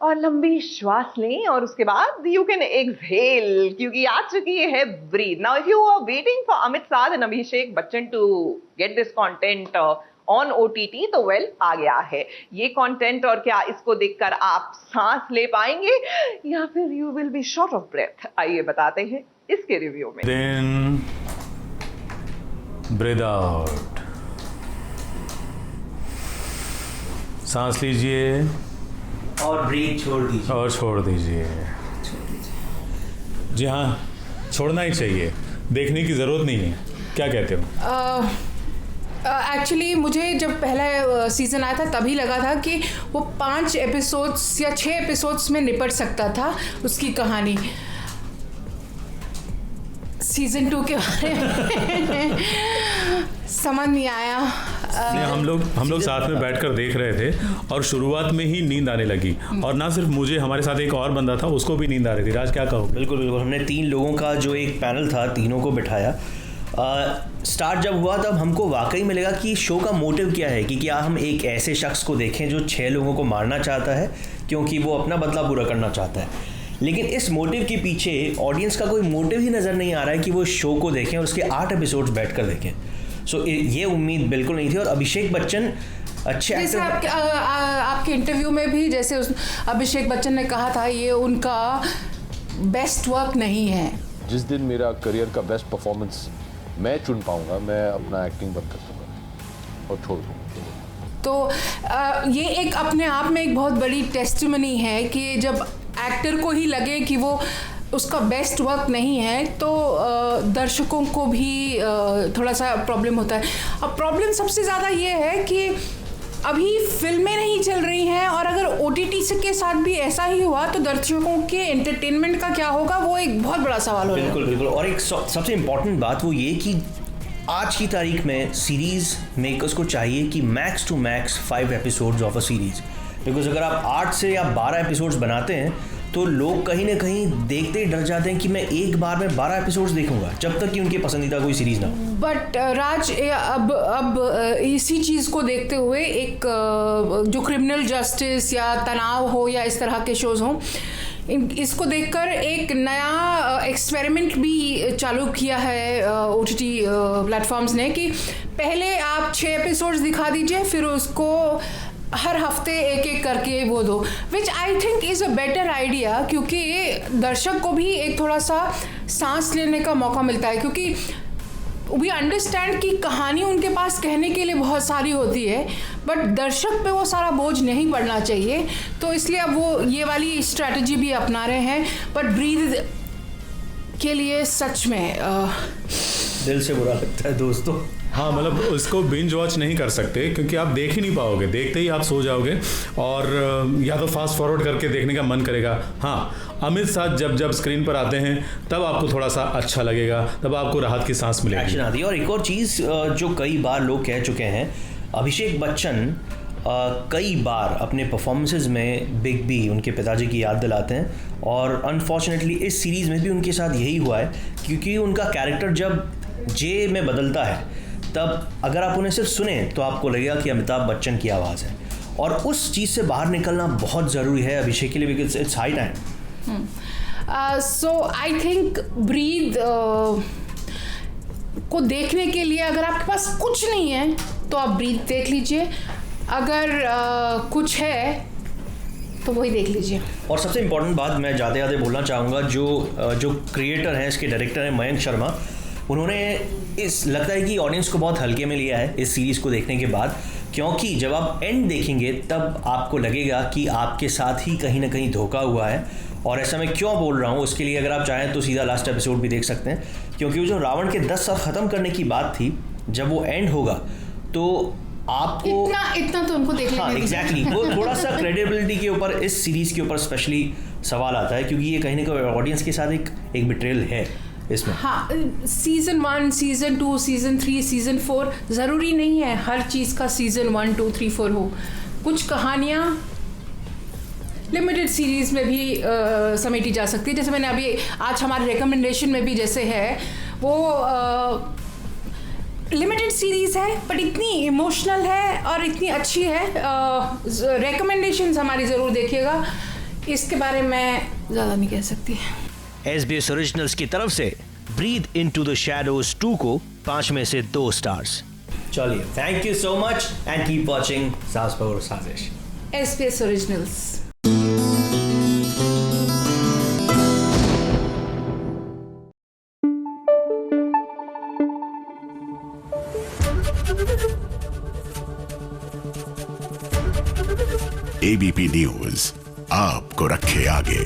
और लंबी श्वास लें और उसके बाद यू कैन एक्सहेल, क्योंकि आ चुकी है breath. Now if you are waiting for Amit Sadh and Abhishek Bachchan to get this content on OTT, तो वेल आ गया है ये कंटेंट। और क्या इसको देखकर आप सांस ले पाएंगे या फिर you will be short of breath? आइए बताते हैं इसके रिव्यू में। देन ब्रीथ आउट, सांस लीजिए और ब्रीथ छोड़ दीजिए। और छोड़ दीजिए। जी हाँ, छोड़ना ही चाहिए, देखने की ज़रूरत नहीं है। क्या कहते हो? एक्चुअली मुझे जब पहला सीज़न आया था तभी लगा था कि वो 5 एपिसोड्स या 6 एपिसोड्स में निपट सकता था उसकी कहानी। सीज़न 2 के बारे में समझ नहीं आया। हम लोग साथ में बैठकर देख रहे थे और शुरुआत में ही नींद आने लगी, और ना सिर्फ मुझे, हमारे साथ एक और बंदा था, उसको भी नींद आ रही थी। राज, क्या कहो? बिल्कुल बिल्कुल, हमने 3 लोगों का जो एक पैनल था, तीनों को बिठाया। स्टार्ट जब हुआ तब हमको वाकई में लगा कि शो का मोटिव क्या है, कि क्या हम एक ऐसे शख्स को देखें जो 6 लोगों को मारना चाहता है क्योंकि वो अपना बदला पूरा करना चाहता है। लेकिन इस मोटिव के पीछे ऑडियंस का कोई मोटिव ही नज़र नहीं आ रहा है कि वो शो को देखें और उसके 8 एपिसोड्स बैठकर देखें। सो ये उम्मीद बिल्कुल नहीं थी। और अभिषेक बच्चन अच्छे जैसे आपके इंटरव्यू में भी जैसे अभिषेक बच्चन ने कहा था, ये उनका बेस्ट वर्क नहीं है। जिस दिन मेरा करियर का बेस्ट परफॉर्मेंस मैं चुन पाऊंगा, मैं अपना एक्टिंग बंद कर दूंगा और छोड़ दूंगा। तो ये एक अपने आप में एक बहुत बड़ी टेस्टिमनी है कि जब एक्टर को ही लगे कि वो उसका बेस्ट वर्क नहीं है, तो दर्शकों को भी थोड़ा सा प्रॉब्लम होता है। अब प्रॉब्लम सबसे ज़्यादा ये है कि अभी फिल्में नहीं चल रही हैं, और अगर OTT के साथ भी ऐसा ही हुआ तो दर्शकों के एंटरटेनमेंट का क्या होगा, वो एक बहुत बड़ा सवाल होगा। बिल्कुल बिल्कुल। और एक सबसे इम्पॉर्टेंट बात वो ये कि आज की तारीख में सीरीज़ मेकर्स को चाहिए कि max to max 5 episodes of a series. Because अगर आप 8 से या 12 एपिसोड्स बनाते हैं तो लोग कहीं ना कहीं देखते ही डर जाते हैं कि मैं एक बार में 12 एपिसोड्स देखूंगा, जब तक कि उनकी पसंदीदा कोई सीरीज़ ना हो। बट राज, अब इसी चीज़ को देखते हुए एक जो क्रिमिनल जस्टिस या तनाव हो या इस तरह के शोज़ हों, इसको देखकर एक नया एक्सपेरिमेंट भी चालू किया है OTT प्लेटफॉर्म्स ने, कि पहले आप 6 एपिसोड्स दिखा दीजिए, फिर उसको हर हफ्ते एक करके वो दो, which I think is a better idea, क्योंकि दर्शक को भी एक थोड़ा सा सांस लेने का मौका मिलता है। क्योंकि वी अंडरस्टैंड कि कहानी उनके पास कहने के लिए बहुत सारी होती है, बट दर्शक पे वो सारा बोझ नहीं पड़ना चाहिए, तो इसलिए अब वो ये वाली स्ट्रैटेजी भी अपना रहे हैं। बट ब्रीथ के लिए सच में दिल से बुरा लगता है दोस्तों। हाँ, मतलब उसको बिंज वॉच नहीं कर सकते क्योंकि आप देख ही नहीं पाओगे, देखते ही आप सो जाओगे, और या तो फास्ट फॉरवर्ड करके देखने का मन करेगा। हाँ, अमित साथ जब स्क्रीन पर आते हैं तब आपको थोड़ा सा अच्छा लगेगा, तब आपको राहत की सांस मिलेगी, एक्शन आती है। और एक और चीज़ जो कई बार लोग कह चुके हैं, अभिषेक बच्चन कई बार अपने परफॉर्मेंसेस में बिग बी, उनके पिताजी की याद दिलाते हैं, और अनफॉर्चुनेटली इस सीरीज़ में भी उनके साथ यही हुआ है, क्योंकि उनका कैरेक्टर जब जे में बदलता है तब अगर आप उन्हें सिर्फ सुने तो आपको लगेगा कि अमिताभ बच्चन की आवाज़ है, और उस चीज़ से बाहर निकलना बहुत ज़रूरी है अभिषेक के लिए, because it's high time. So I think Breathe को देखने के लिए अगर आपके पास कुछ नहीं है तो आप ब्रीथ देख लीजिए, अगर कुछ है तो वही देख लीजिए। और सबसे इम्पोर्टेंट बात मैं जाते जाते बोलना चाहूँगा, जो क्रिएटर हैं, इसके डायरेक्टर हैं मयंक शर्मा, उन्होंने लगता है कि ऑडियंस को बहुत हल्के में लिया है इस सीरीज़ को देखने के बाद, क्योंकि जब आप एंड देखेंगे तब आपको लगेगा कि आपके साथ ही कहीं ना कहीं धोखा हुआ है। और ऐसा मैं क्यों बोल रहा हूँ, उसके लिए अगर आप चाहें तो सीधा लास्ट एपिसोड भी देख सकते हैं, क्योंकि वो जो रावण के 10 साल ख़त्म करने की बात थी, जब वो एंड होगा तो आपको इतना तो उनको देखना। हाँ एग्जैक्टली, वो थोड़ा सा क्रेडिबिलिटी के ऊपर, इस सीरीज़ के ऊपर स्पेशली सवाल आता है, क्योंकि ये कहीं ना कहीं ऑडियंस के साथ एक बिट्रेयल है इसमें। हाँ, सीज़न 1, सीज़न 2, सीज़न 3, सीज़न 4 ज़रूरी नहीं है हर चीज़ का सीज़न 1, 2, 3, 4 हो। कुछ कहानियाँ लिमिटेड सीरीज़ में भी समेटी जा सकती है, जैसे मैंने अभी आज हमारे रिकमेंडेशन में भी जैसे है, वो लिमिटेड सीरीज़ है बट इतनी इमोशनल है और इतनी अच्छी है। रिकमेंडेशंस हमारी ज़रूर देखिएगा। इसके बारे में मैं ज़्यादा नहीं कह सकती। SBS ओरिजिनल्स की तरफ से ब्रीथ इनटू द शैडोज 2 को 5 में से 2 स्टार्स। चलिए, thank you so much and keep watching सास बहू साजिश। SBS originals. ABP न्यूज आपको रखे आगे।